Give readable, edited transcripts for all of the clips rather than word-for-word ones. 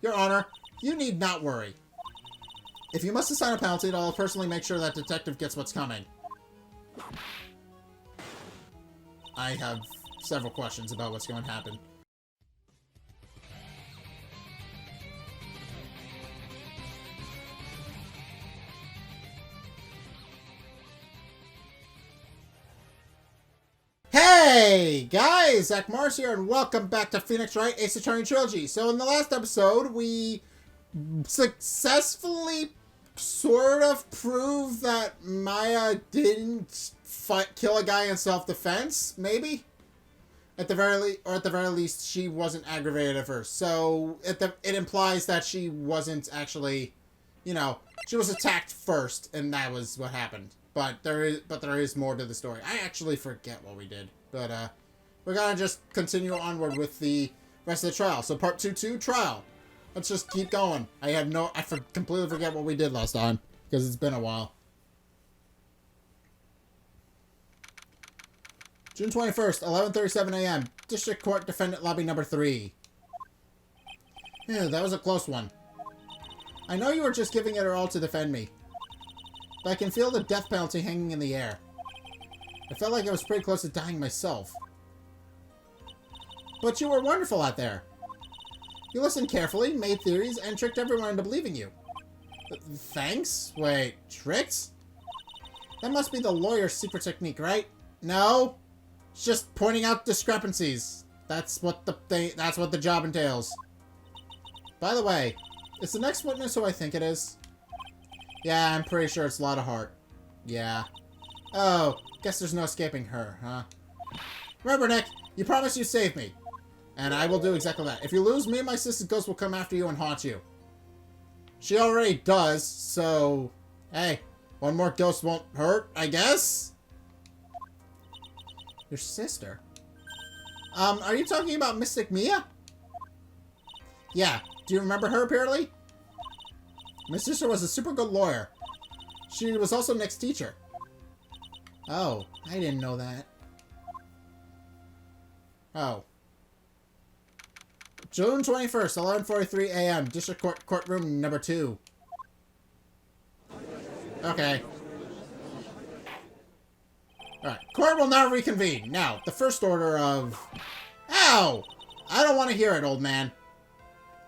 Your Honor, you need not worry. If you must assign a penalty, I'll personally make sure that detective gets what's coming. I have several questions about what's going to happen. Hey guys, Zack here, and welcome back to Phoenix Wright Ace Attorney Trilogy. So in the last episode, we successfully sort of proved that Maya didn't kill a guy in self-defense, maybe? At the very least, she wasn't aggravated at first. So it implies that she wasn't actually, you know, she was attacked first, and that was what happened. But there is more to the story. I actually forget what we did. But we're gonna just continue onward with the rest of the trial. So part 2, trial. Let's just keep going. I completely forget what we did last time because it's been a while. June 21st, 11:37 a.m. District Court Defendant Lobby number 3. Ew, that was a close one. I know you were just giving it her all to defend me, but I can feel the death penalty hanging in the air. I felt like I was pretty close to dying myself. But you were wonderful out there. You listened carefully, made theories, and tricked everyone into believing you. Thanks? Wait, tricked? That must be the lawyer's secret technique, right? No. It's just pointing out discrepancies. That's what the job entails. By the way, is the next witness who I think it is? Yeah, I'm pretty sure it's Lotta. Yeah. Oh, guess there's no escaping her, huh? Remember, Nick, you promised you'd save me. And I will do exactly that. If you lose, me and my sister's ghost will come after you and haunt you. She already does, so... Hey, one more ghost won't hurt, I guess? Your sister? Are you talking about Mystic Mia? Yeah, do you remember her, apparently? My sister was a super good lawyer. She was also Nick's teacher. Oh, I didn't know that. Oh. June 21st, 11:43 a.m. District Court Courtroom number 2. Okay. Alright, court will now reconvene. Now, the first order of... Ow! I don't want to hear it, old man.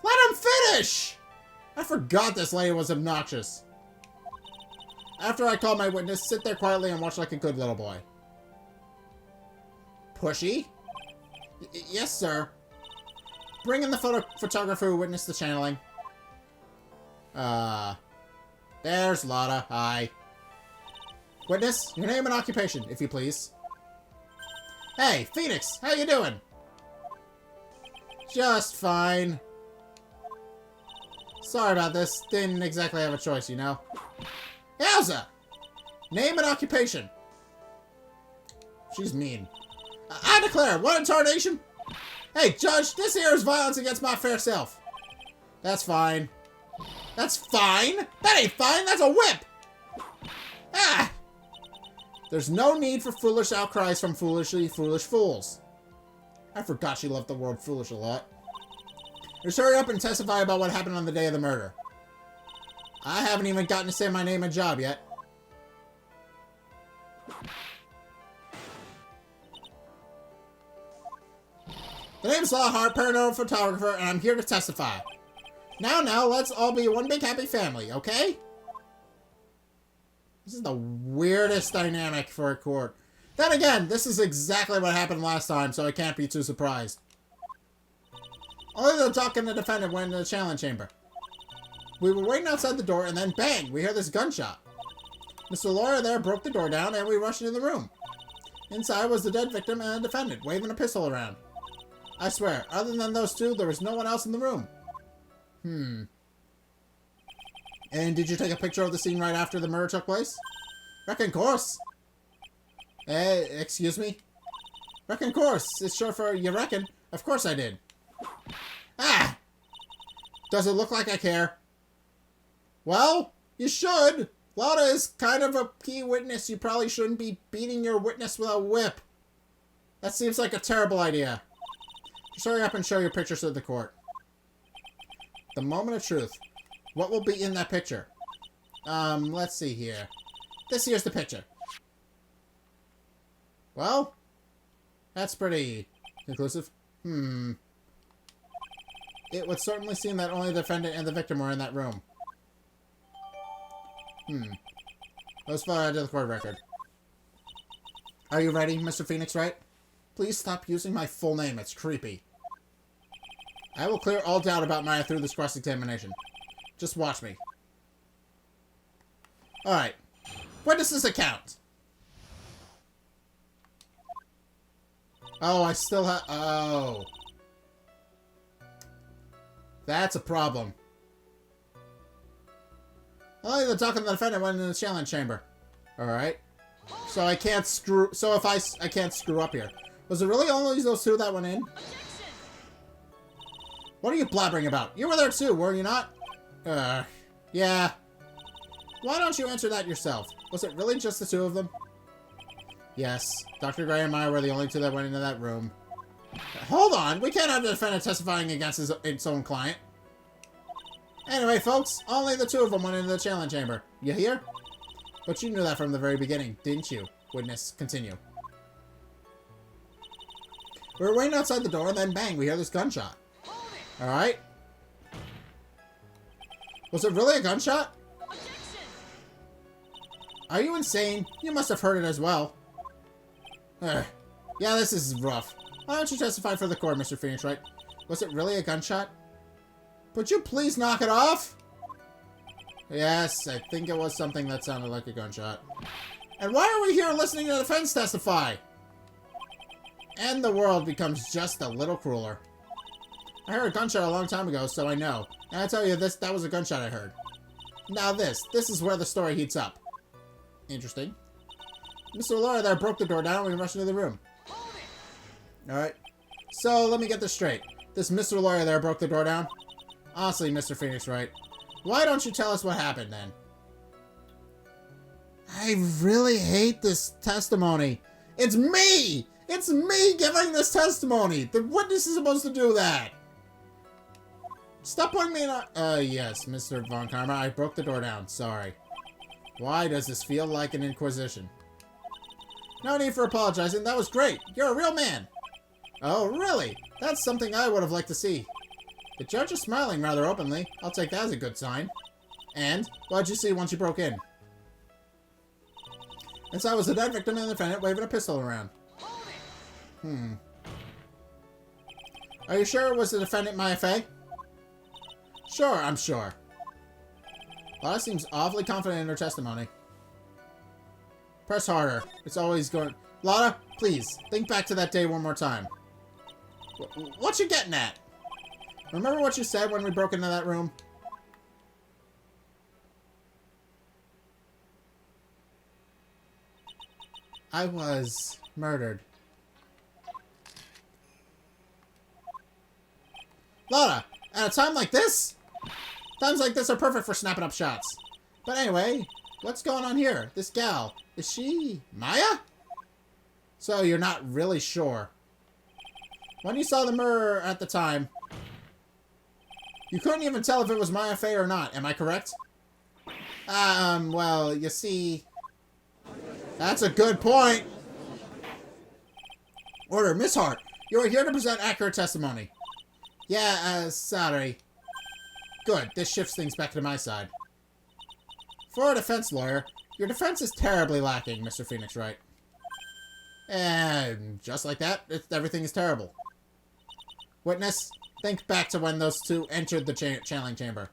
Let him finish! I forgot this lady was obnoxious. After I call my witness, sit there quietly and watch like a good little boy. Pushy? Yes, sir. Bring in the photographer who witnessed the channeling. There's Lotta. Hi. Witness, your name and occupation, if you please. Hey, Phoenix, how you doing? Just fine. Sorry about this. Didn't exactly have a choice, you know. Yowza! Name and occupation. She's mean. I declare, what in tarnation? Hey, Judge, this here is violence against my fair self. That's fine. That's fine? That ain't fine, that's a whip! Ah! There's no need for foolish outcries from foolish fools. I forgot she loved the word foolish a lot. Just hurry up and testify about what happened on the day of the murder. I haven't even gotten to say my name and job yet. The name's Lotta, paranormal photographer, and I'm here to testify. Now, let's all be one big happy family, okay? This is the weirdest dynamic for a court. Then again, this is exactly what happened last time, so I can't be too surprised. Only the doc and the defendant went into the challenge chamber. We were waiting outside the door, and then bang, we hear this gunshot. Mr. Lawyer there broke the door down, and we rushed into the room. Inside was the dead victim and the defendant, waving a pistol around. I swear, other than those two, there was no one else in the room. And did you take a picture of the scene right after the murder took place? Reckon course. Excuse me? Reckon course. It's short for you reckon. Of course I did. Ah! Does it look like I care? Well, you should. Lotta is kind of a key witness. You probably shouldn't be beating your witness with a whip. That seems like a terrible idea. Just hurry up and show your pictures to the court. The moment of truth. What will be in that picture? Let's see here. This here's the picture. Well, that's pretty conclusive. It would certainly seem that only the defendant and the victim were in that room. Let's follow to the court record. Are you ready, Mr. Phoenix Wright? Please stop using my full name. It's creepy. I will clear all doubt about Maya through this cross-examination. Just watch me. Alright. Witness's account. Oh, I still have... Oh. That's a problem. Only the duck and the defendant went in the challenge chamber. Alright. So I can't screw... So if I can't screw up here. Was it really only those two that went in? What are you blabbering about? You were there too, were you not? Yeah. Why don't you answer that yourself? Was it really just the two of them? Yes. Dr. Gray and Maya were the only two that went into that room. Hold on! We can't have the defendant testifying against its own client. Anyway, folks, only the two of them went into the challenge chamber. You hear? But you knew that from the very beginning, didn't you? Witness, continue. We were waiting outside the door, and then bang, we hear this gunshot. Alright. Was it really a gunshot? Are you insane? You must have heard it as well. Yeah, this is rough. Why don't you testify for the court, Mr. Phoenix Wright? Was it really a gunshot? Would you please knock it off? Yes, I think it was something that sounded like a gunshot. And why are we here listening to the defense testify? And the world becomes just a little crueler. I heard a gunshot a long time ago, so I know. And I tell you, that was a gunshot I heard. Now this is where the story heats up. Interesting. Mr. Laura there broke the door down when we rushed into the room. Alright. So, let me get this straight. This Mr. Lawyer there broke the door down? Honestly, Mr. Phoenix Wright, why don't you tell us what happened then? I really hate this testimony. It's me! It's me giving this testimony! The witness is supposed to do that! Stop putting me in a... yes, Mr. Von Karma, I broke the door down. Sorry. Why does this feel like an inquisition? No need for apologizing. That was great. You're a real man. Oh, really? That's something I would have liked to see. The judge is smiling rather openly. I'll take that as a good sign. And? What'd you see once you broke in? Inside was the dead victim and the defendant waving a pistol around. Are you sure it was the defendant, Maya Fey? Sure, I'm sure. Lotta seems awfully confident in her testimony. Press harder. It's always going... Lotta, please, think back to that day one more time. What you getting at? Remember what you said when we broke into that room? I was murdered. Lotta, at a time like this? Times like this are perfect for snapping up shots. But anyway, what's going on here? This gal, is she Maya? So you're not really sure. When you saw the mirror at the time, you couldn't even tell if it was Maya Fey or not, am I correct? Well, you see... That's a good point! Order, Miss Hart, you are here to present accurate testimony. Yeah, sorry. Good, this shifts things back to my side. For a defense lawyer, your defense is terribly lacking, Mr. Phoenix Wright. And just like that, everything is terrible. Witness, think back to when those two entered the channeling chamber.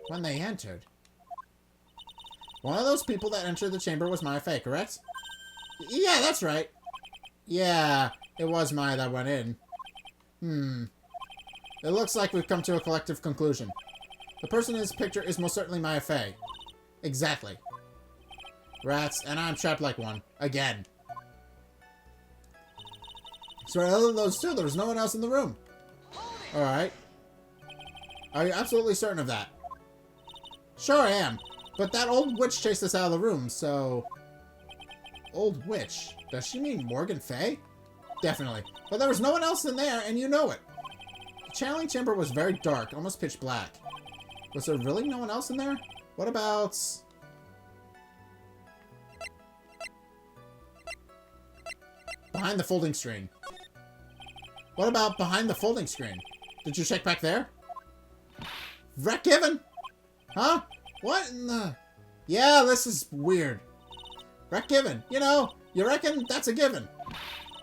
When they entered? One of those people that entered the chamber was Maya Fey, correct? Yeah, that's right. Yeah, it was Maya that went in. It looks like we've come to a collective conclusion. The person in this picture is most certainly Maya Fey. Exactly. Rats, and I'm trapped like one. Again. So other than those two, there was no one else in the room. Alright. Are you absolutely certain of that? Sure I am. But that old witch chased us out of the room, so... Old witch? Does she mean Morgan Fey? Definitely. But there was no one else in there, and you know it. The channeling chamber was very dark, almost pitch black. Was there really no one else in there? What about... behind the folding screen? What about behind the folding screen? Did you check back there? Wreck given? Huh? What in the... Yeah, this is weird. Wreck given. You know, you reckon that's a given.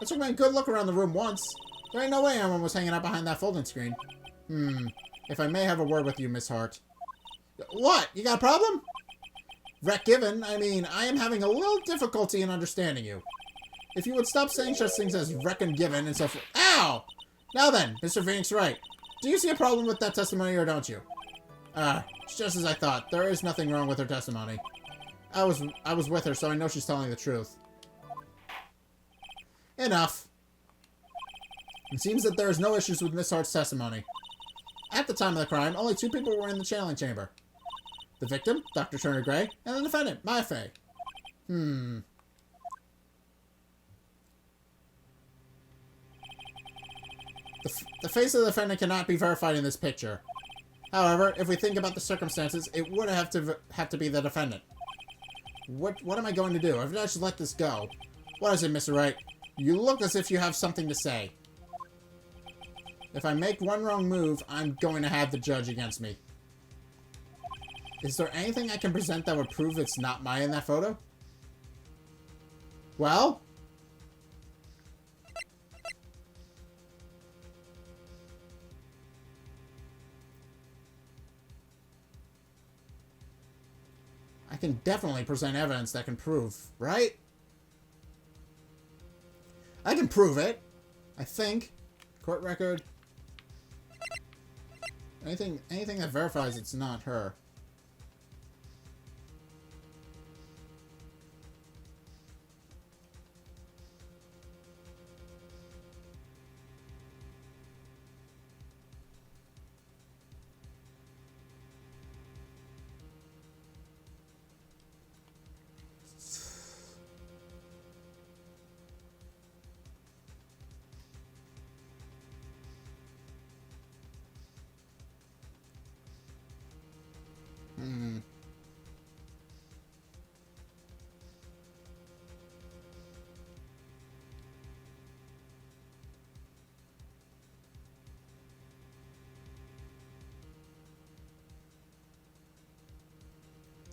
I took my good look around the room once. There ain't no way anyone was hanging out behind that folding screen. If I may have a word with you, Miss Hart. What? You got a problem? Wreck given? I mean, I am having a little difficulty in understanding you. If you would stop saying such things as reckon given and so forth. Ow! Now then, Mr. Phoenix Wright. Do you see a problem with that testimony or don't you? It's just as I thought. There is nothing wrong with her testimony. I was with her, so I know she's telling the truth. Enough. It seems that there is no issues with Miss Hart's testimony. At the time of the crime, only 2 people were in the channeling chamber. The victim, Dr. Turner Gray, and the defendant, Maya Fey. The face of the defendant cannot be verified in this picture. However, if we think about the circumstances, it would have to be the defendant. What am I going to do? If I should let this go. What is it, Mr. Wright? You look as if you have something to say. If I make one wrong move, I'm going to have the judge against me. Is there anything I can present that would prove it's not Maya in that photo? Well? I can definitely present evidence that can prove, right? I can prove it. I think. Court record. Anything that verifies it's not her.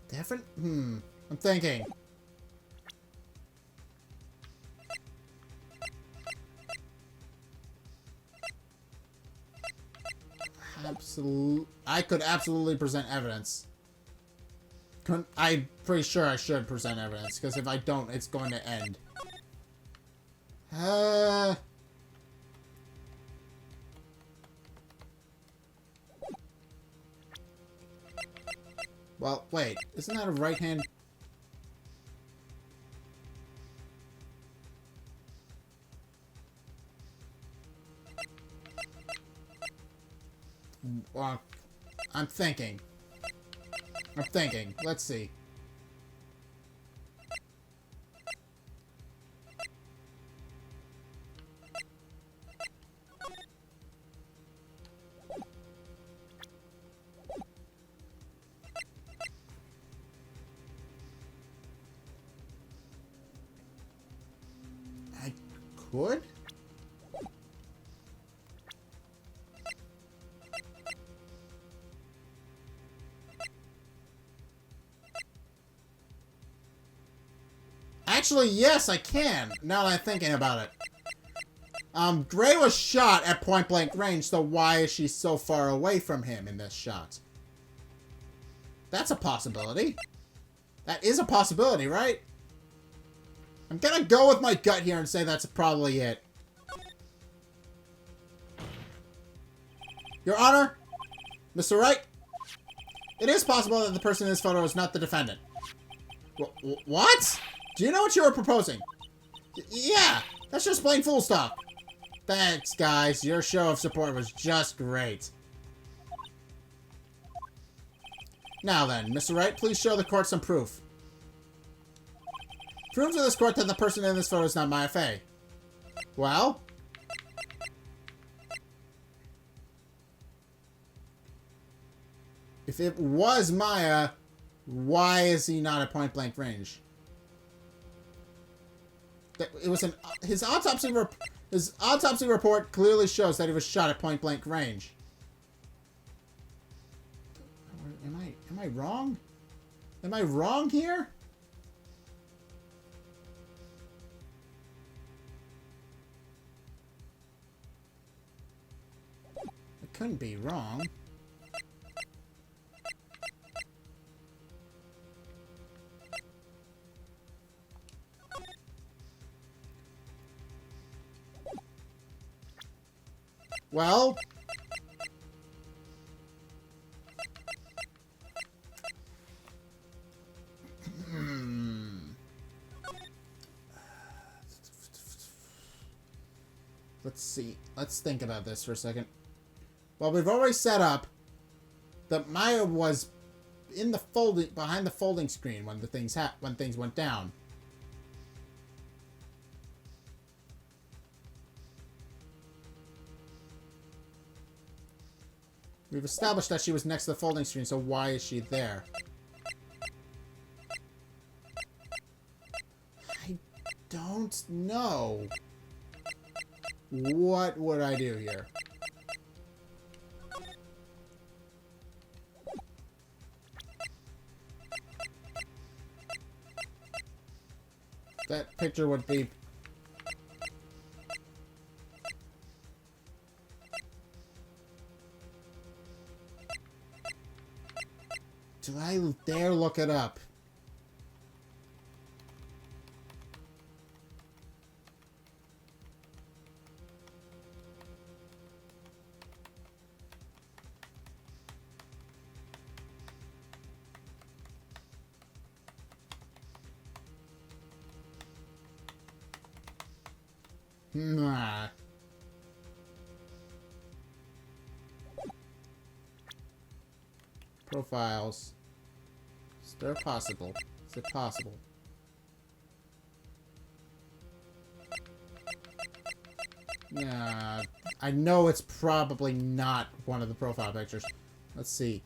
Different? I'm thinking. I could absolutely present evidence. I'm pretty sure I should present evidence, because if I don't, it's going to end. Well, wait. Isn't that a right hand? Well, I'm thinking. Let's see. I could? Actually, yes, I can, now that I'm thinking about it. Gray was shot at point-blank range, so why is she so far away from him in this shot? That's a possibility. That is a possibility, right? I'm gonna go with my gut here and say that's probably it. Your Honor, Mr. Wright, it is possible that the person in this photo is not the defendant. What? Do you know what you were proposing? Yeah, that's just plain fool stuff. Thanks, guys. Your show of support was just great. Now then, Mr. Wright, please show the court some proof. Prove to this court that the person in this photo is not Maya Fey. Well? If it was Maya, why is he not at point-blank range? It was his autopsy report clearly shows that he was shot at point-blank range. Am I wrong? Am I wrong here? I couldn't be wrong. Well, let's see. Let's think about this for a second. Well, we've already set up that Maya was in the behind the folding screen when things went down. We've established that she was next to the folding screen, so why is she there? I don't know. What would I do here? That picture would be... Do I dare look it up? Nah. Profiles. Is there possible? Is it possible? Nah. I know it's probably not one of the profile pictures. Let's see.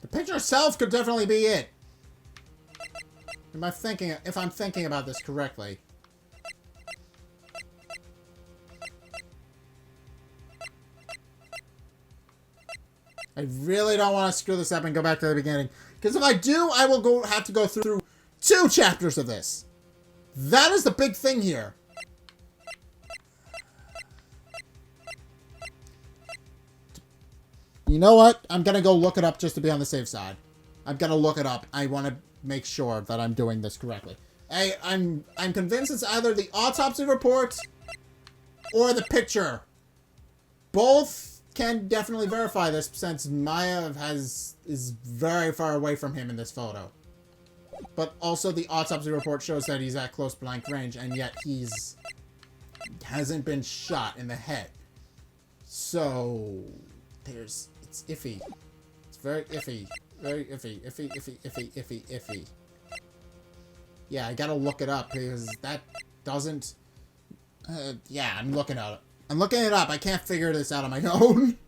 The picture itself could definitely be it. If I'm thinking about this correctly. I really don't want to screw this up and go back to the beginning. Because if I do, I will have to go through 2 chapters of this. That is the big thing here. You know what? I'm gonna go look it up just to be on the safe side. I'm gonna look it up. I want to make sure that I'm doing this correctly. I'm convinced it's either the autopsy report or the picture. Both can definitely verify this since Maya is very far away from him in this photo. But also the autopsy report shows that he's at close blank range and yet hasn't been shot in the head. So it's iffy. It's very iffy. Very iffy. Iffy. Yeah, I gotta look it up because that doesn't... yeah, I'm looking at it. I'm looking it up. I can't figure this out on my own.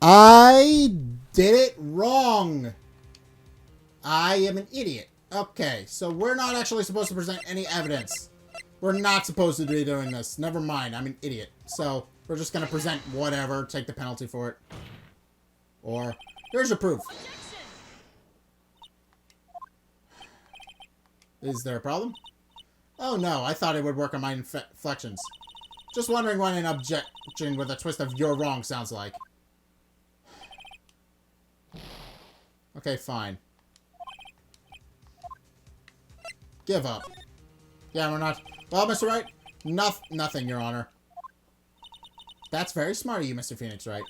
I did it wrong. I am an idiot. Okay, so we're not actually supposed to present any evidence. We're not supposed to be doing this. Never mind, I'm an idiot. So, we're just gonna present whatever, take the penalty for it. Or, here's your proof. Is there a problem? Oh no, I thought it would work on my inflections. Just wondering what an objection with a twist of "you're wrong" sounds like. Okay, fine. Give up. Yeah, we're not... Well, Mr. Wright, nothing, Your Honor. That's very smart of you, Mr. Phoenix Wright.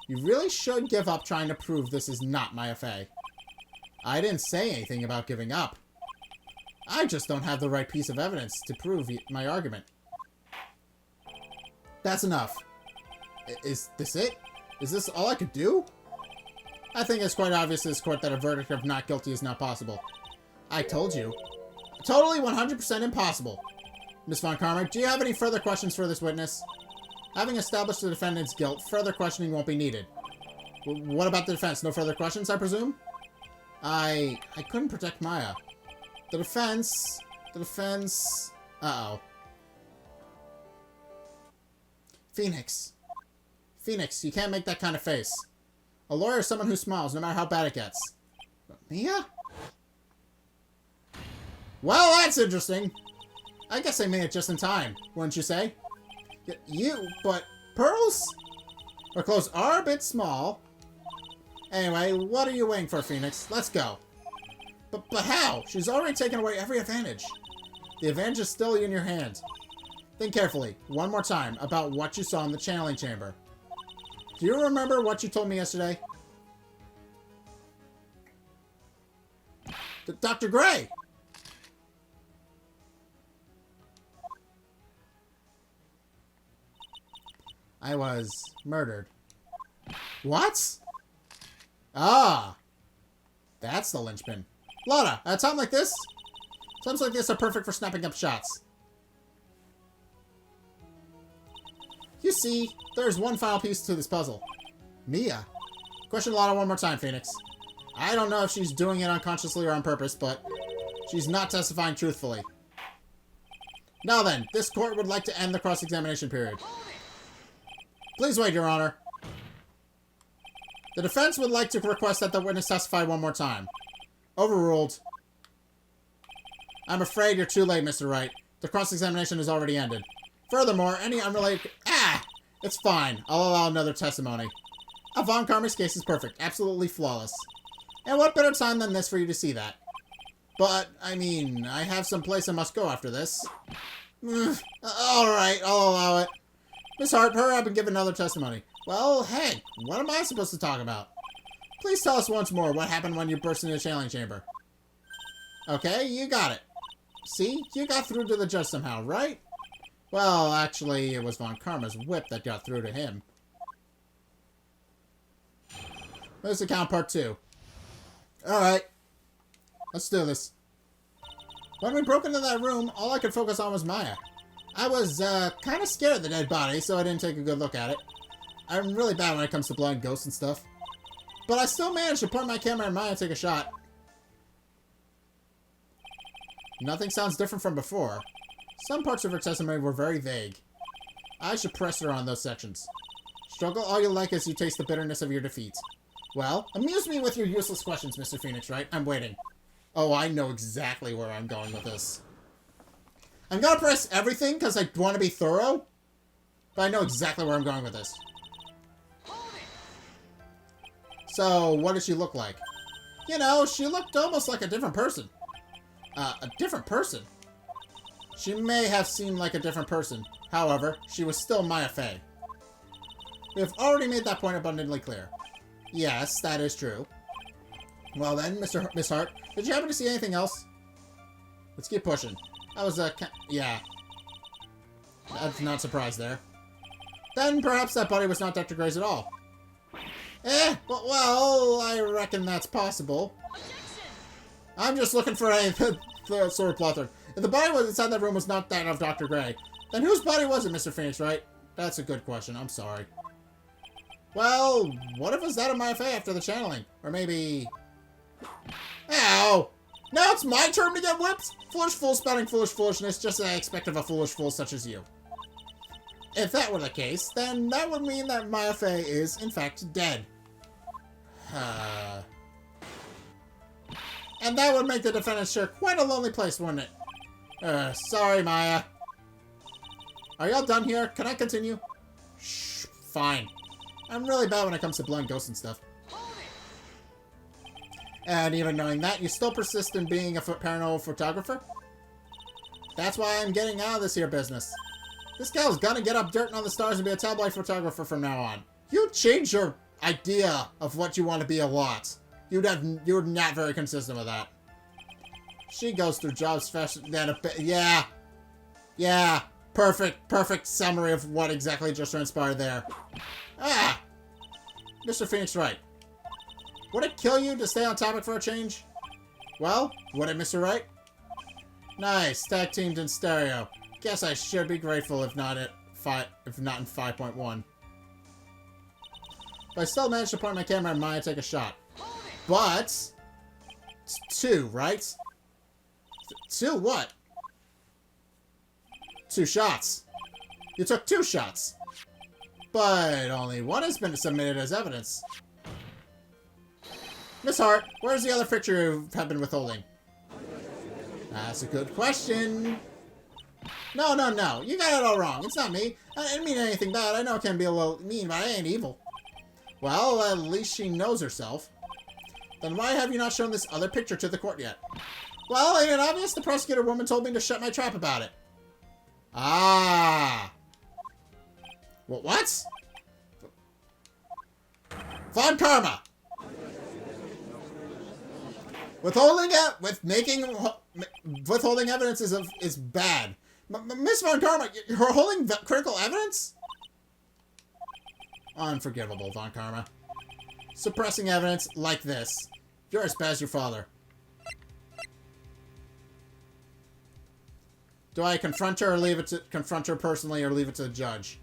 You really should give up trying to prove this is not my affair. I didn't say anything about giving up. I just don't have the right piece of evidence to prove my argument. That's enough. Is this it? Is this all I could do? I think it's quite obvious to this court that a verdict of not guilty is not possible. I told you. Totally 100% impossible. Miss Von Karma, do you have any further questions for this witness? Having established the defendant's guilt, further questioning won't be needed. What about the defense? No further questions, I presume? I couldn't protect Maya. The defense... Uh-oh. Phoenix, you can't make that kind of face. A lawyer is someone who smiles, no matter how bad it gets. Mia? Well, that's interesting. I guess I made it just in time, wouldn't you say? But pearls? Her clothes are a bit small. Anyway, what are you waiting for, Phoenix? Let's go. But how? She's already taken away every advantage. The advantage is still in your hand. Think carefully, one more time, about what you saw in the channeling chamber. Do you remember what you told me yesterday? Dr. Gray! I was murdered. What? Ah! That's the linchpin. Lotta, at a time like this? Times like this are perfect for snapping up shots. You see, there's one final piece to this puzzle. Mia. Question Lotta one more time, Phoenix. I don't know if she's doing it unconsciously or on purpose, but she's not testifying truthfully. Now then, this court would like to end the cross-examination period. Please wait, Your Honor. The defense would like to request that the witness testify one more time. Overruled. I'm afraid you're too late, Mr. Wright. The cross-examination has already ended. Furthermore, any unrelated... It's fine. I'll allow another testimony. Von Karma's case is perfect. Absolutely flawless. And what better time than this for you to see that? But, I mean, I have some place I must go after this. Alright, I'll allow it. Miss Hart, hurry up and give another testimony. Well, hey, what am I supposed to talk about? Please tell us once more what happened when you burst into the channeling chamber. Okay, you got it. See? You got through to the judge somehow, right? Well, actually, it was Von Karma's whip that got through to him. Let's account part 2. Alright. Let's do this. When we broke into that room, all I could focus on was Maya. I was, kind of scared of the dead body, so I didn't take a good look at it. I'm really bad when it comes to blind ghosts and stuff. But I still managed to point my camera at Maya and take a shot. Nothing sounds different from before. Some parts of her testimony were very vague. I should press her on those sections. Struggle all you like as you taste the bitterness of your defeat. Well, amuse me with your useless questions, Mr. Phoenix, Wright? I'm waiting. Oh, I know exactly where I'm going with this. I'm gonna press everything because I want to be thorough. But I know exactly where I'm going with this. So, what did she look like? You know, she looked almost like a different person. A different person? She may have seemed like a different person. However, she was still Maya Fey. We have already made that point abundantly clear. Yes, that is true. Well then, Miss Hart, did you happen to see anything else? Let's keep pushing. I was, yeah. I'm not surprised there. Then perhaps that body was not Dr. Gray's at all. Well, I reckon that's possible. I'm just looking for the sort of plot there. If the body was inside that room was not that of Dr. Gray, then whose body was it, Mr. Phoenix, right? That's a good question. I'm sorry. Well, what if it was that of Maya Fey after the channeling? Or maybe... Ow! Now it's my turn to get whipped? Foolish fool spouting foolish foolishness, just as I expect of a foolish fool such as you. If that were the case, then that would mean that Maya Fey is, in fact, dead. And that would make the defendant's chair quite a lonely place, wouldn't it? Sorry, Maya. Are y'all done here? Can I continue? Shh, fine. I'm really bad when it comes to blind ghosts and stuff. And even knowing that, you still persist in being a paranormal photographer? That's why I'm getting out of this here business. This gal's gonna get up dirt on the stars and be a tabloid photographer from now on. You change your idea of what you want to be a lot. You're not very consistent with that. She goes through jobs faster than a... Yeah. Yeah. Perfect summary of what exactly just transpired there. Ah! Mr. Phoenix Wright. Would it kill you to stay on topic for a change? Well, would it, Mr. Wright? Nice. Tag teamed in stereo. Guess I should be grateful if not in 5.1. But I still managed to point my camera and Maya take a shot. But... It's 2, right? 2 what? 2 shots. You took 2 shots. But only one has been submitted as evidence. Miss Hart, where's the other picture you have been withholding? That's a good question. No. You got it all wrong. It's not me. I didn't mean anything bad. I know it can be a little mean, but I ain't evil. Well, at least she knows herself. Then why have you not shown this other picture to the court yet? Well, ain't it obvious? The prosecutor woman told me to shut my trap about it. Ah. What? Von Karma! Withholding evidence is bad. Miss Von Karma, you're holding critical evidence? Unforgivable, Von Karma. Suppressing evidence like this. You're as bad as your father. Do I confront her or confront her personally or leave it to the judge?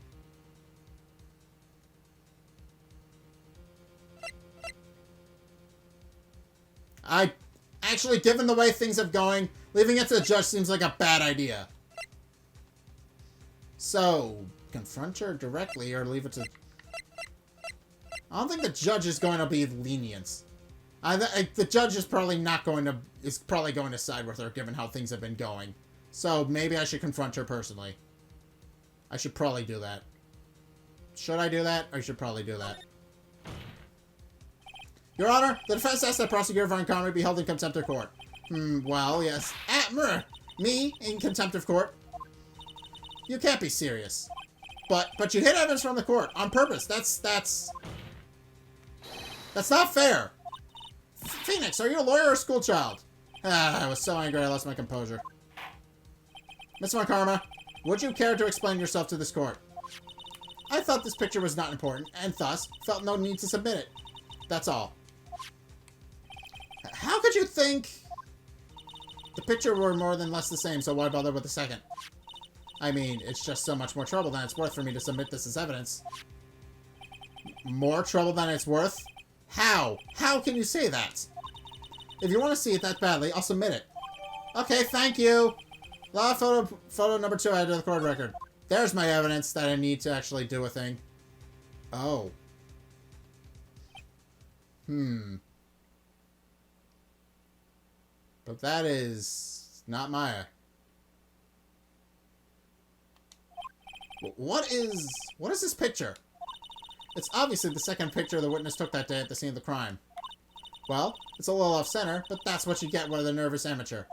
Actually, given the way things have going, leaving it to the judge seems like a bad idea. So, confront her directly or leave it to... I don't think the judge is going to be lenient. The judge is probably going to side with her given how things have been going. So, maybe I should confront her personally. I should probably do that. Should I do that? I should probably do that. Your Honor, the defense asks that Prosecutor Von Karma be held in contempt of court. Well, yes. Me in contempt of court? You can't be serious. But you hid evidence from the court on purpose. That's not fair. Phoenix, are you a lawyer or a school child? I was so angry I lost my composure. Miss Von Karma, would you care to explain yourself to this court? I thought this picture was not important, and thus felt no need to submit it. That's all. How could you think the picture were more than less the same, so why bother with the second? I mean, it's just so much more trouble than it's worth for me to submit this as evidence. More trouble than it's worth? How? How can you say that? If you want to see it that badly, I'll submit it. Okay, thank you. Photo number 2 added to the court record. There's my evidence that I need to actually do a thing. Oh. But that is not Maya. What is this picture? It's obviously the second picture the witness took that day at the scene of the crime. Well, it's a little off-center, but that's what you get with a nervous amateur.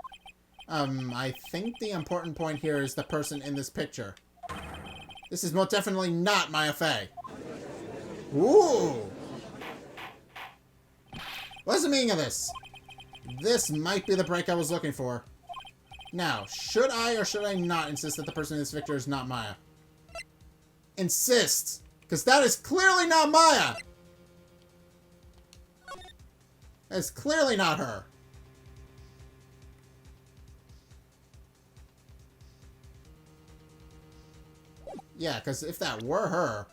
I think the important point here is the person in this picture. This is most definitely not Maya Fey. Ooh! What's the meaning of this? This might be the break I was looking for. Now, should I or should I not insist that the person in this picture is not Maya? Insist! Because that is clearly not Maya! That is clearly not her. Yeah, because if that were her...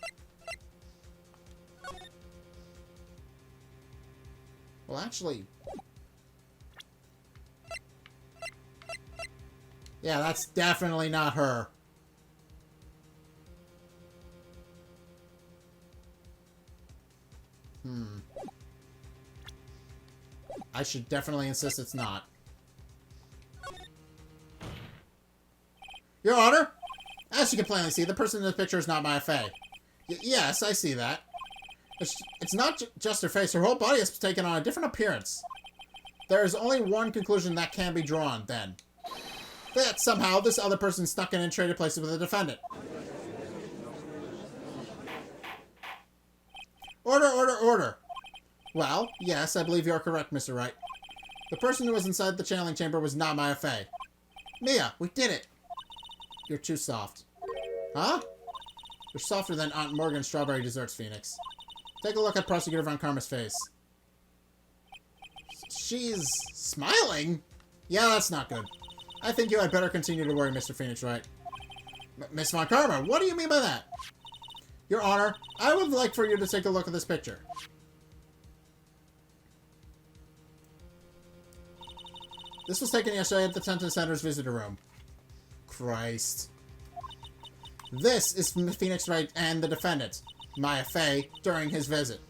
Well, actually... Yeah, that's definitely not her. I should definitely insist it's not. Your Honor, as you can plainly see, the person in the picture is not Maya Fey. Yes, I see that. It's not just her face. Her whole body has taken on a different appearance. There is only one conclusion that can be drawn, then. That somehow this other person snuck in and traded places with the defendant. Order, order, order. Well, yes, I believe you are correct, Mr. Wright. The person who was inside the channeling chamber was not Maya Fey. Mia, we did it! You're too soft. Huh? You're softer than Aunt Morgan's strawberry desserts, Phoenix. Take a look at Prosecutor Von Karma's face. She's smiling? Yeah, that's not good. I think you had better continue to worry, Mr. Phoenix, Wright. Miss Von Karma, what do you mean by that? Your Honor, I would like for you to take a look at this picture. This was taken yesterday at the Tenton Center's visitor room. Christ. This is Phoenix Wright and the defendant, Maya Fey, during his visit.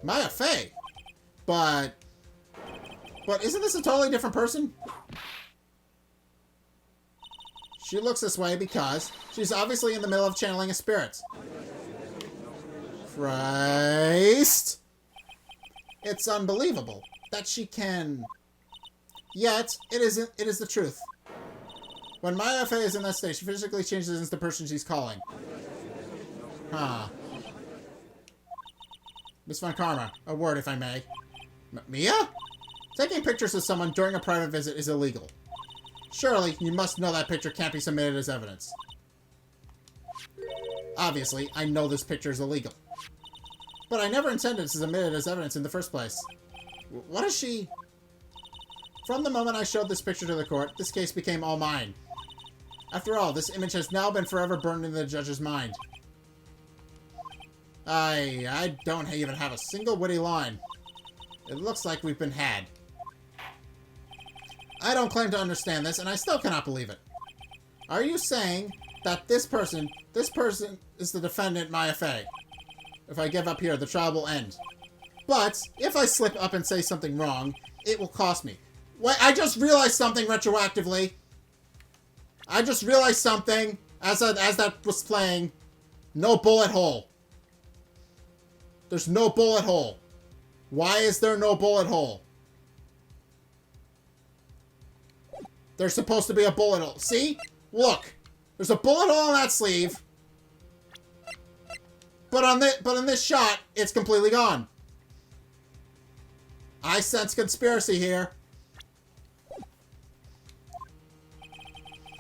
Maya Fey? But isn't this a totally different person? She looks this way because she's obviously in the middle of channeling a spirit. Christ! It's unbelievable that she can... Yet, it is the truth. When Maya Fey is in that state, she physically changes into the person she's calling. Huh. Miss Von Karma, a word if I may. Mia? Taking pictures of someone during a private visit is illegal. Surely, you must know that picture can't be submitted as evidence. Obviously, I know this picture is illegal. But I never intended to submit it as evidence in the first place. What is she... From the moment I showed this picture to the court, this case became all mine. After all, this image has now been forever burned in the judge's mind. I don't even have a single witty line. It looks like we've been had. I don't claim to understand this, and I still cannot believe it. Are you saying that this person is the defendant, Maya Fey? If I give up here, the trial will end. But, if I slip up and say something wrong, it will cost me. Wait, I just realized something retroactively. I just realized something as that was playing. No bullet hole. There's no bullet hole. Why is there no bullet hole? There's supposed to be a bullet hole. See? Look. There's a bullet hole on that sleeve. But in this shot, it's completely gone. I sense conspiracy here.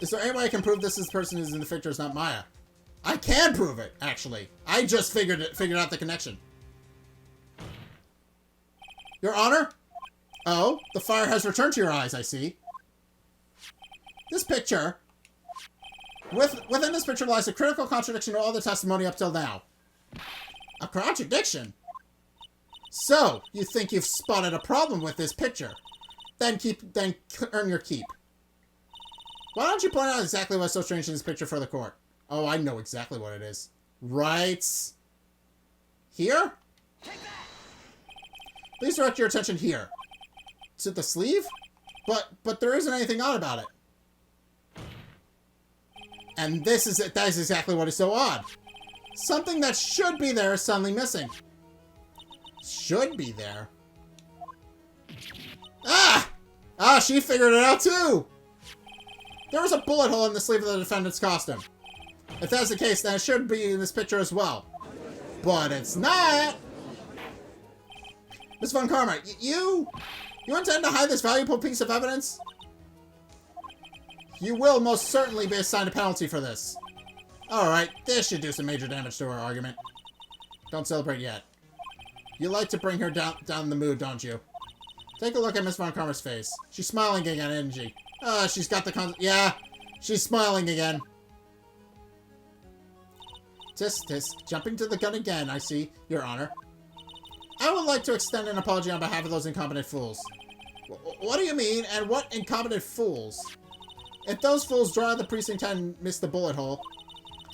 Is there any way I can prove this person who's in the picture is not Maya? I can prove it, actually. I just figured out the connection. Your Honor? Oh, the fire has returned to your eyes, I see. This picture... Within this picture lies a critical contradiction to all the testimony up till now. A contradiction? So, you think you've spotted a problem with this picture? Then earn your keep. Why don't you point out exactly what's so strange in this picture for the court? Oh, I know exactly what it is. Right here? Please direct your attention here. To the sleeve? But there isn't anything odd about it. And that is exactly what is so odd. Something that should be there is suddenly missing. Should be there? Ah! Ah, she figured it out too! There was a bullet hole in the sleeve of the defendant's costume. If that's the case, then it should be in this picture as well. But it's not! Miss Von Karma, you intend to hide this valuable piece of evidence? You will most certainly be assigned a penalty for this. Alright, this should do some major damage to her argument. Don't celebrate yet. You like to bring her down the mood, don't you? Take a look at Miss Von Karma's face. She's smiling again, isn't she? She's got the yeah, she's smiling again. Tisk. Jumping to the gun again, I see, Your Honor. I would like to extend an apology on behalf of those incompetent fools. What do you mean, and what incompetent fools? If those fools draw out the precinct and missed the bullet hole,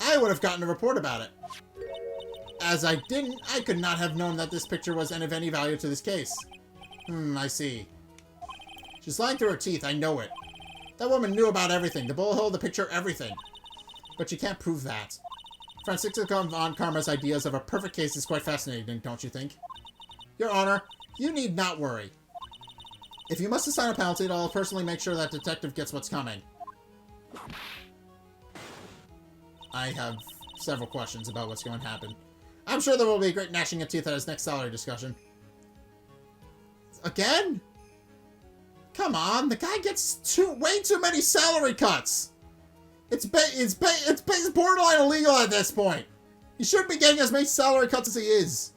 I would have gotten a report about it. As I didn't, I could not have known that this picture was of any value to this case. I see. She's lying through her teeth, I know it. That woman knew about everything. The bullet hole, the picture, everything. But you can't prove that. Francisco Von Karma's ideas of a perfect case is quite fascinating, don't you think? Your Honor, you need not worry. If you must assign a penalty, I'll personally make sure that detective gets what's coming. I have several questions about what's going to happen. I'm sure there will be a great gnashing of teeth at his next salary discussion. Again? Come on, the guy gets way too many salary cuts. It's borderline illegal at this point. He shouldn't be getting as many salary cuts as he is.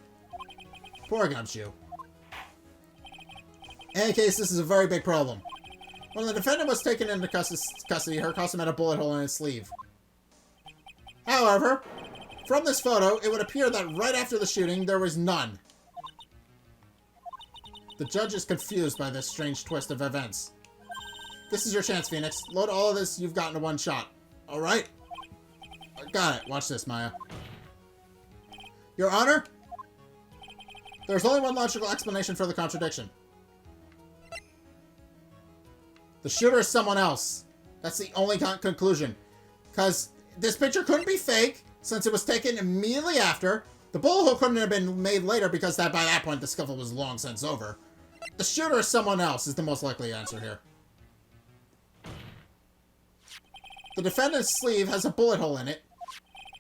Poor Gumshoe. In any case, this is a very big problem. When the defendant was taken into custody, her costume had a bullet hole in its sleeve. However, from this photo, it would appear that right after the shooting, there was none. The judge is confused by this strange twist of events. This is your chance, Phoenix. Load all of this you've got into one shot. Alright? Got it. Watch this, Maya. Your Honor? There's only one logical explanation for the contradiction. The shooter is someone else. That's the only conclusion. Because this picture couldn't be fake, since it was taken immediately after. The bullet hole couldn't have been made later, because by that point the scuffle was long since over. The shooter is someone else is the most likely answer here. The defendant's sleeve has a bullet hole in it.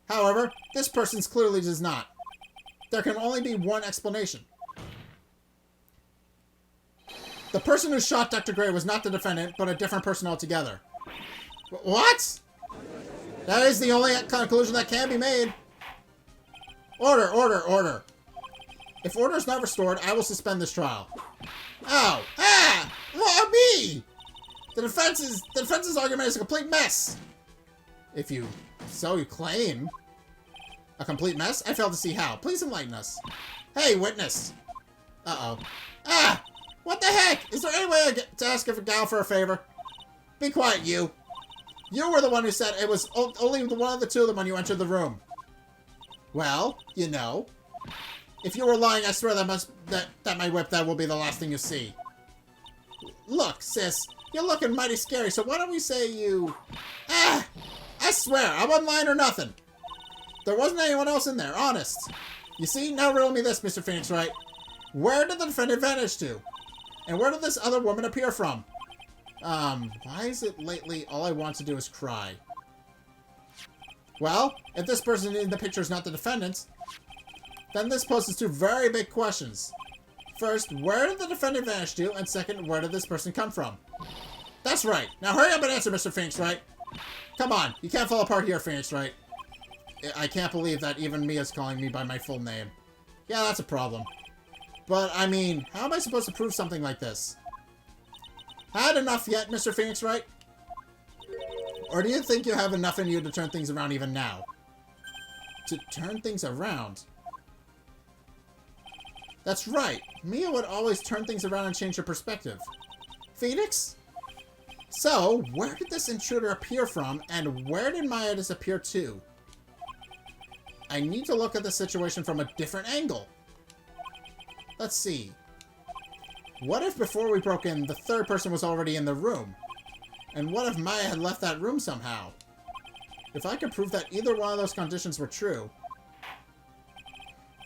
However, this person's clearly does not. There can only be one explanation. The person who shot Dr. Gray was not the defendant, but a different person altogether. What? That is the only conclusion that can be made. Order, order, order. If order is not restored, I will suspend this trial. Ow! Ah! What, me? The defense's argument is a complete mess. If you claim. A complete mess? I fail to see how. Please enlighten us. Hey, witness. Uh-oh. Ah! What the heck? Is there any way I get to ask a gal for a favor? Be quiet, you. You were the one who said it was only one of the two of them when you entered the room. Well, you know. If you were lying, I swear that my whip, that will be the last thing you see. Look, sis. You're looking mighty scary, so why don't we say you... Ah! I swear, I wasn't lying or nothing. There wasn't anyone else in there, honest. You see, now riddle me this, Mr. Phoenix Wright. Where did the defendant vanish to? And where did this other woman appear from? Why is it lately all I want to do is cry? Well, if this person in the picture is not the defendant, then this poses two very big questions. First, where did the defendant vanish to? And second, where did this person come from? That's right. Now hurry up and answer, Mr. Phoenix Wright. Come on. You can't fall apart here, Phoenix Wright. I can't believe that even Mia's calling me by my full name. Yeah, that's a problem. But, I mean, how am I supposed to prove something like this? Had enough yet, Mr. Phoenix Wright? Or do you think you have enough in you to turn things around even now? To turn things around? That's right. Mia would always turn things around and change her perspective. Phoenix? So, where did this intruder appear from, and where did Maya disappear to? I need to look at the situation from a different angle. Let's see. What if before we broke in, the third person was already in the room? And what if Maya had left that room somehow? If I could prove that either one of those conditions were true...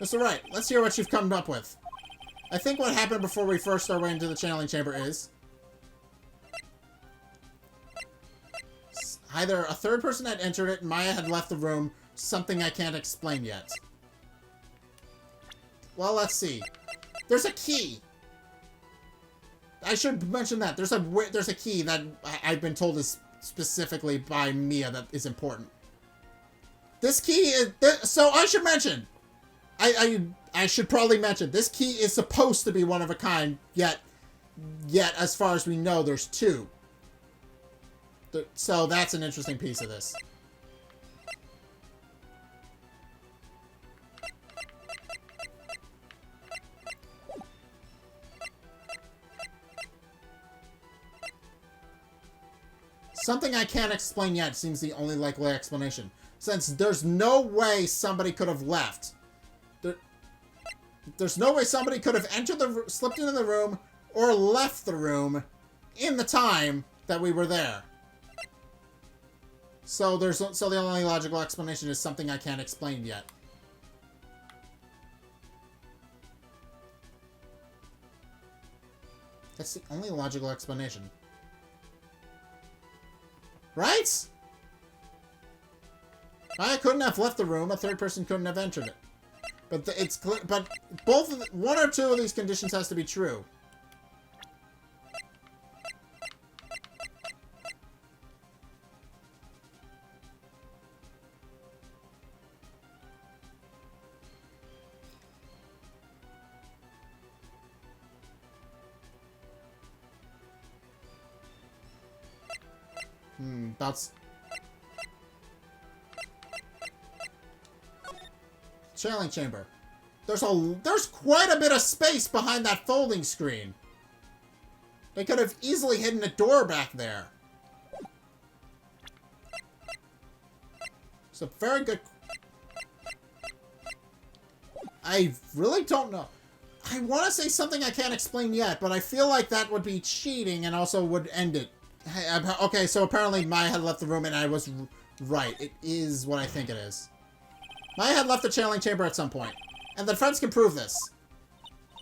Mr. Wright, let's hear what you've come up with. I think what happened before we first our way into the channeling chamber is... either a third person had entered it, Maya had left the room, something I can't explain yet. Well, let's see. There's a key! I should mention that. There's a key that I've been told is specifically by Mia that is important. This key is... So I should mention... I should probably mention, this key is supposed to be one of a kind, yet as far as we know, there's two. So that's an interesting piece of this. Something I can't explain yet seems the only likely explanation, since there's no way somebody could have left. There's no way somebody could have slipped into the room or left the room in the time that we were there. So the only logical explanation is something I can't explain yet. That's the only logical explanation. Right? I couldn't have left the room. A third person couldn't have entered it. But it's clear. But one or two of these conditions has to be true. That's... Channeling chamber. There's quite a bit of space behind that folding screen. They could have easily hidden a door back there. It's a very good... I really don't know. I want to say something I can't explain yet, but I feel like that would be cheating and also would end it. Okay, so apparently Maya had left the room and I was right. It is what I think it is. Maya had left the channeling chamber at some point, and the defense can prove this.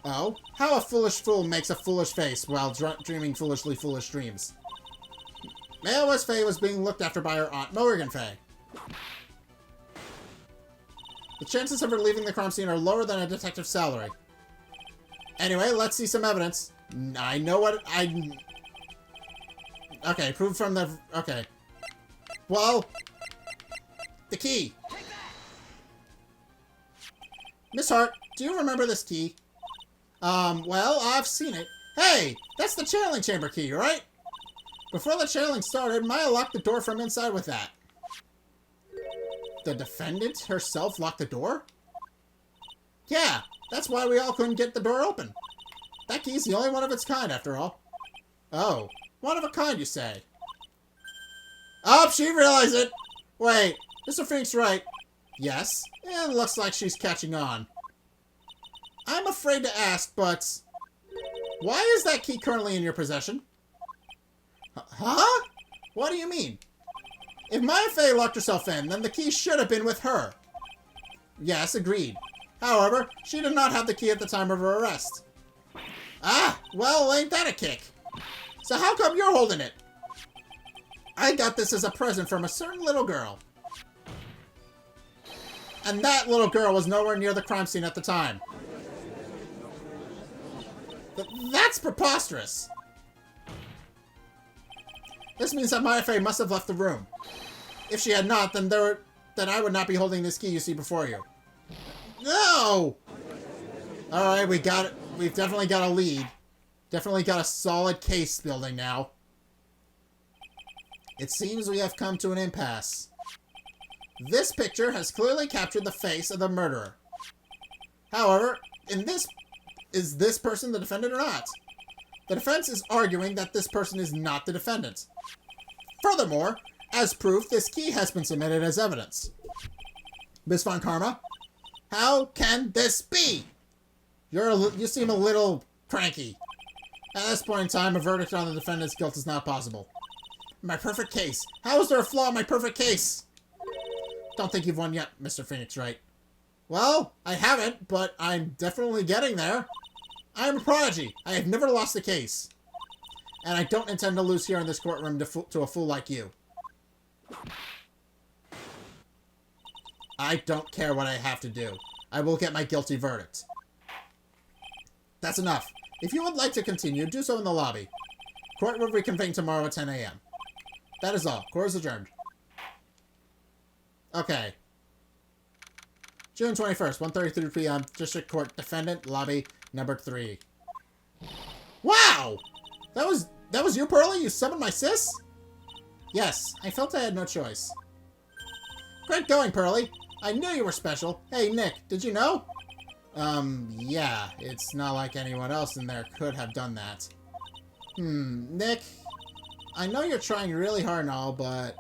Oh? How a foolish fool makes a foolish face while dreaming foolishly foolish dreams. Maya West Faye was being looked after by her aunt, Morgan Faye. The chances of her leaving the crime scene are lower than a detective's salary. Anyway, let's see some evidence. I know what Okay, prove from the... Okay. Well... The key. Miss Hart, do you remember this key? Well, I've seen it. Hey! That's the channeling chamber key, right? Before the channeling started, Maya locked the door from inside with that. The defendant herself locked the door? Yeah, that's why we all couldn't get the door open. That key's the only one of its kind, after all. Oh, one of a kind, you say? Oh, she realized it! Wait, Mr. Fink's right. Yes, it looks like she's catching on. I'm afraid to ask, but... Why is that key currently in your possession? Huh? What do you mean? If Maya Fey locked herself in, then the key should have been with her. Yes, agreed. However, she did not have the key at the time of her arrest. Ah, well, ain't that a kick? So how come you're holding it? I got this as a present from a certain little girl. And that little girl was nowhere near the crime scene at the time. That's preposterous. This means that Maya Fey must have left the room. If she had not, then I would not be holding this key you see before you. No! Alright, we got it. We've definitely got a lead. Definitely got a solid case building now. It seems we have come to an impasse. This picture has clearly captured the face of the murderer. However, is this person the defendant or not? The defense is arguing that this person is not the defendant. Furthermore, as proof, this key has been submitted as evidence. Ms. Von Karma, how can this be? You seem a little cranky. At this point in time, a verdict on the defendant's guilt is not possible. My perfect case. How is there a flaw in my perfect case? Don't think you've won yet, Mr. Phoenix Wright. Well, I haven't, but I'm definitely getting there. I am a prodigy. I have never lost a case. And I don't intend to lose here in this courtroom to a fool like you. I don't care what I have to do. I will get my guilty verdict. That's enough. If you would like to continue, do so in the lobby. Court will reconvene tomorrow at 10 a.m. That is all. Court is adjourned. Okay. June 21st, 1:33 p.m. District Court Defendant, Lobby Number 3. Wow! That was you, Pearly? You summoned my sis? Yes, I felt I had no choice. Great going, Pearly. I knew you were special. Hey, Nick, did you know? Yeah, it's not like anyone else in there could have done that. Nick, I know you're trying really hard and all, but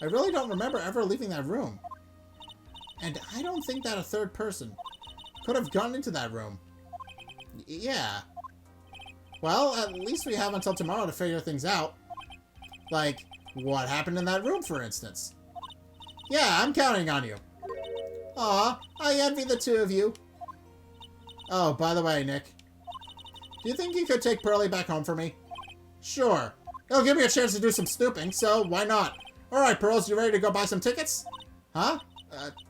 I really don't remember ever leaving that room. And I don't think that a third person could have gone into that room. Yeah. Well, at least we have until tomorrow to figure things out. Like, what happened in that room, for instance? Yeah, I'm counting on you. Aw, I envy the two of you. Oh, by the way, Nick. Do you think you could take Pearly back home for me? Sure. It'll give me a chance to do some snooping, so why not? Alright, Pearls, you ready to go buy some tickets? Huh?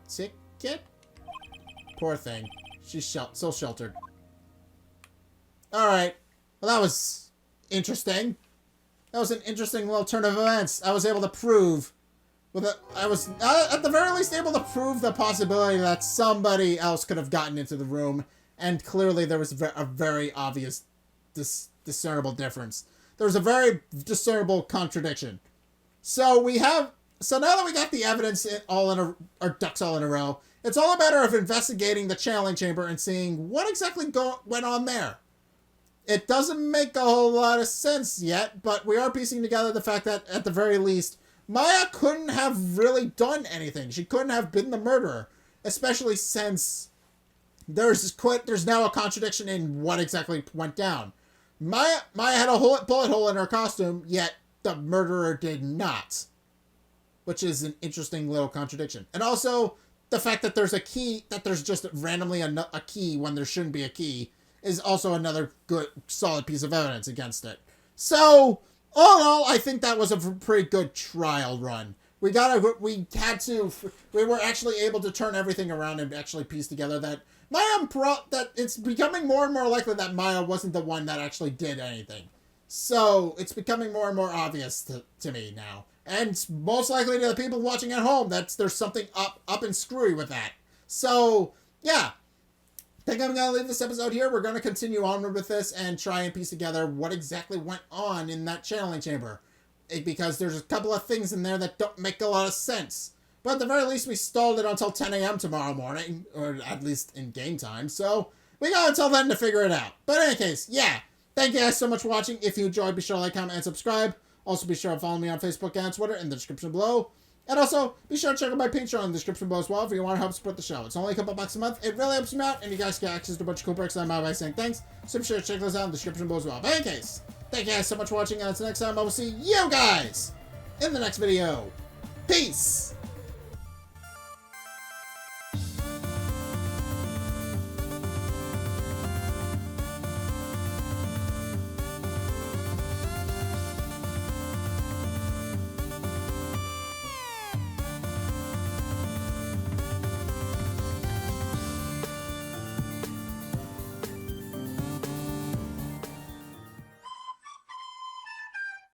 Ticket? Poor thing. She's so sheltered. Alright. Well, that was interesting. That was an interesting little turn of events. I was able to prove... I was, at the very least, able to prove the possibility that somebody else could have gotten into the room, and clearly there was a very obvious, discernible difference. There was a very discernible contradiction. So now that we got the evidence our ducks all in a row, it's all a matter of investigating the channeling chamber and seeing what exactly went on there. It doesn't make a whole lot of sense yet, but we are piecing together the fact that, at the very least, Maya couldn't have really done anything. She couldn't have been the murderer, especially since there's now a contradiction in what exactly went down. Maya had a bullet hole in her costume, yet the murderer did not, which is an interesting little contradiction. And also, the fact that there's just randomly a key when there shouldn't be a key is also another good, solid piece of evidence against it. So, all in all, I think that was a pretty good trial run. We were actually able to turn everything around and actually piece together that it's becoming more and more likely that Maya wasn't the one that actually did anything. So, it's becoming more and more obvious to me now. And most likely to the people watching at home that there's something up and screwy with that. So, yeah. I think I'm going to leave this episode here. We're going to continue onward with this and try and piece together what exactly went on in that channeling chamber. Because there's a couple of things in there that don't make a lot of sense. But at the very least, we stalled it until 10 a.m. tomorrow morning. Or at least in game time. So, we got until then to figure it out. But in any case, yeah. Thank you guys so much for watching. If you enjoyed, be sure to like, comment, and subscribe. Also, be sure to follow me on Facebook and Twitter in the description below. And also, be sure to check out my Patreon in the description below as well if you want to help support the show. It's only a couple bucks a month. It really helps me out, and you guys get access to a bunch of cool perks on my way saying thanks. So be sure to check those out in the description below as well. But in any case, thank you guys so much for watching, and until next time, I will see you guys in the next video. Peace!